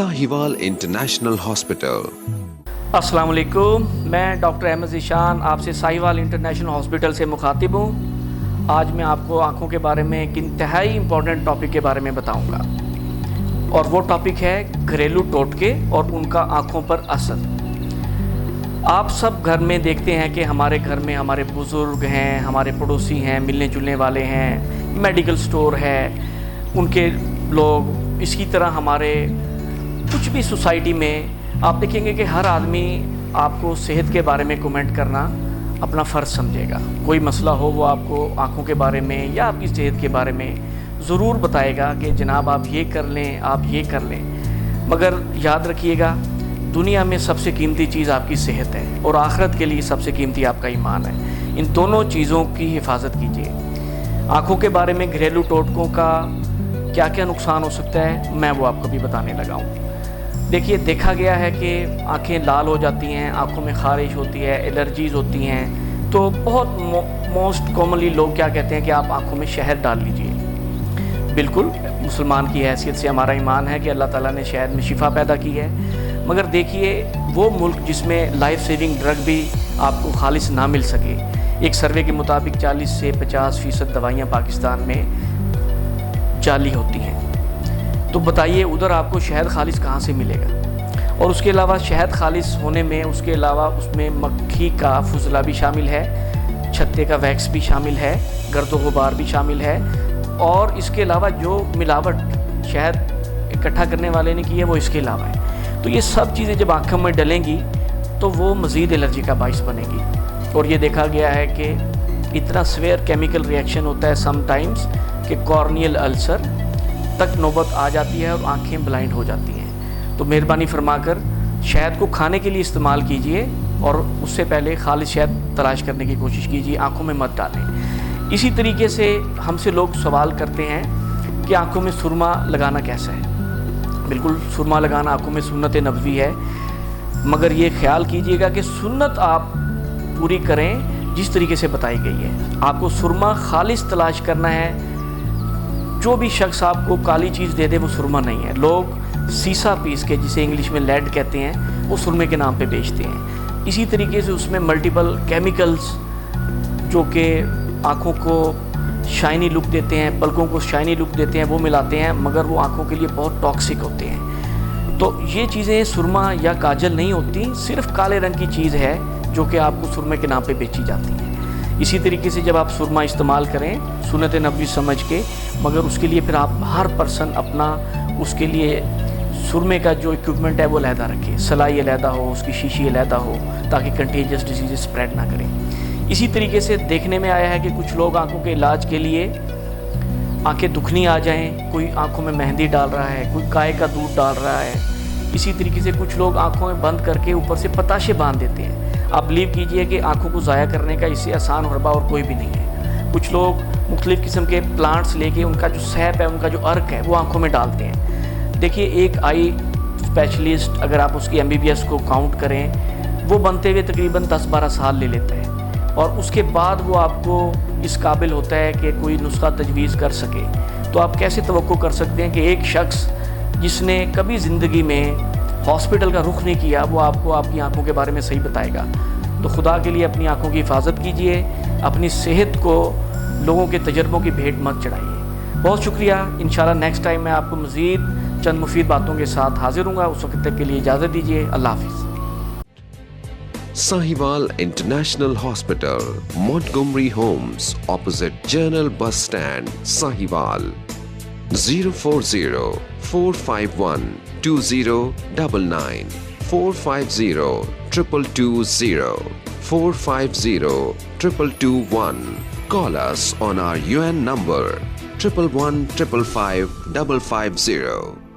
Sahiwal international hospital. अस्सलाम वालेकुम, मैं डॉक्टर अहमद ज़ीशान आपसे साहिवाल इंटरनेशनल हॉस्पिटल से मुखातिब हूँ। आज मैं आपको आँखों के बारे में एक इंतहाई इम्पॉर्टेंट टॉपिक के बारे में बताऊँगा, और वो टॉपिक है घरेलू टोटके और उनका आँखों पर असर। आप सब घर में देखते हैं कि हमारे घर में हमारे बुज़ुर्ग हैं, हमारे पड़ोसी हैं, मिलने जुलने वाले हैं, मेडिकल स्टोर है, उनके लोग, इसी तरह हमारे कुछ भी सोसाइटी में आप देखेंगे कि हर आदमी आपको सेहत के बारे में कमेंट करना अपना फ़र्ज़ समझेगा। कोई मसला हो वो आपको आँखों के बारे में या आपकी सेहत के बारे में ज़रूर बताएगा कि जनाब आप ये कर लें, आप ये कर लें। मगर याद रखिएगा, दुनिया में सबसे कीमती चीज़ आपकी सेहत है और आखिरत के लिए सबसे कीमती आपका ईमान है। इन दोनों चीज़ों की हिफाजत कीजिए। आँखों के बारे में घरेलू टोटकों का क्या क्या नुकसान हो सकता है, मैं वो आपको भी बताने लगा हूँ। देखिए, देखा गया है कि आँखें लाल हो जाती हैं, आँखों में ख़ारिश होती है, एलर्जीज़ होती हैं, तो बहुत मोस्ट कॉमनली लोग क्या कहते हैं कि आप आँखों में शहद डाल लीजिए। बिल्कुल, मुसलमान की हैसियत से हमारा ईमान है कि अल्लाह ताला ने शहद में शिफा पैदा की है। मगर देखिए, वो मुल्क जिसमें लाइफ सेविंग ड्रग भी आपको खालिस ना मिल सके, एक सर्वे के मुताबिक 40 से 50% दवाइयाँ पाकिस्तान में जाली होती हैं। तो बताइए, उधर आपको शहद खालिस कहाँ से मिलेगा? और उसके अलावा शहद खालिस होने में उसके अलावा उसमें मक्खी का फुजला भी शामिल है, छत्ते का वैक्स भी शामिल है, गर्द गुबार भी शामिल है, और इसके अलावा जो मिलावट शहद इकट्ठा करने वाले ने की है वो इसके अलावा है। तो ये सब चीज़ें जब आँखों में डलेंगी तो वो मज़ीद एलर्जी का बाइस बनेगी। और ये देखा गया है कि इतना स्वेयर केमिकल रिएक्शन होता है समटाइम्स कि कॉर्नियल अल्सर तक नौबत आ जाती है और आंखें ब्लाइंड हो जाती हैं। तो मेहरबानी फरमाकर शहद को खाने के लिए इस्तेमाल कीजिए और उससे पहले खालिस शहद तलाश करने की कोशिश कीजिए, आंखों में मत डालें। इसी तरीके से हमसे लोग सवाल करते हैं कि आंखों में सुरमा लगाना कैसा है। बिल्कुल, सुरमा लगाना आंखों में सुन्नत नबवी है, मगर ये ख्याल कीजिएगा कि सुन्नत आप पूरी करें जिस तरीके से बताई गई है। आपको सुरमा खालिस तलाश करना है। जो भी शख्स आपको काली चीज़ दे दे वो सुरमा नहीं है। लोग सीसा पीस के, जिसे इंग्लिश में लेड कहते हैं, वो सुरमे के नाम पे बेचते हैं। इसी तरीके से उसमें मल्टीपल केमिकल्स जो कि आँखों को शाइनी लुक देते हैं, पलकों को शाइनी लुक देते हैं, वो मिलाते हैं, मगर वो आँखों के लिए बहुत टॉक्सिक होते हैं। तो ये चीज़ें सुरमा या काजल नहीं होती, सिर्फ काले रंग की चीज़ है जो कि आपको सुरमे के नाम पे बेची जाती है। इसी तरीके से जब आप सुरमा इस्तेमाल करें सुन्नत नबवी समझ के, मगर उसके लिए फिर आप हर पर्सन अपना उसके लिए सुरमे का जो इक्विपमेंट है वो अलहदा रखें। सलाई अलहदा हो, उसकी शीशी अलहदा हो, ताकि कंटेजियस डिजीज़ स्प्रेड ना करें। इसी तरीके से देखने में आया है कि कुछ लोग आंखों के इलाज के लिए आंखें दुखनी आ जाएं, कोई आंखों में मेहंदी डाल रहा है, कोई गाय का दूध डाल रहा है। इसी तरीके से कुछ लोग आंखों में बंद करके ऊपर से पताशे बांध देते हैं। आप बिलीव कीजिए कि आंखों को ज़ाया करने का इससे आसान हरबा और कोई भी नहीं है। कुछ लोग मुख्तलिफ़ किस्म के प्लांट्स लेके उनका जो सैप है, उनका जो अर्क है, वो आंखों में डालते हैं। देखिए, एक आई स्पेशलिस्ट अगर आप उसकी MBBS को काउंट करें, वो बनते हुए तकरीबन 10-12 साल ले लेता है, और उसके बाद वो आपको इस काबिल होता है कि कोई नुस्खा तजवीज़ कर सके। तो आप कैसे तवक्को कर सकते हैं कि एक शख्स जिसने कभी ज़िंदगी में हॉस्पिटल का रुख नहीं किया वो आपको आपकी आंखों के बारे में सही बताएगा? तो खुदा के लिए अपनी आंखों की हिफाजत कीजिए, अपनी सेहत को लोगों के तजर्बों की भेंट मत चढ़ाइए। बहुत शुक्रिया। इंशाल्लाह नेक्स्ट टाइम मैं आपको मज़ीद चंद मुफीद बातों के साथ हाजिर हूँगा। उस वक्त तक के लिए इजाज़त दीजिए। अल्लाह हाफिज़। Sahiwal International Hospital, Montgomery Homes, opposite Journal Bus Stand, Sahiwal. 040-451-2099, 450-2220, 450-2221. Call us on our UN number 111 555 550.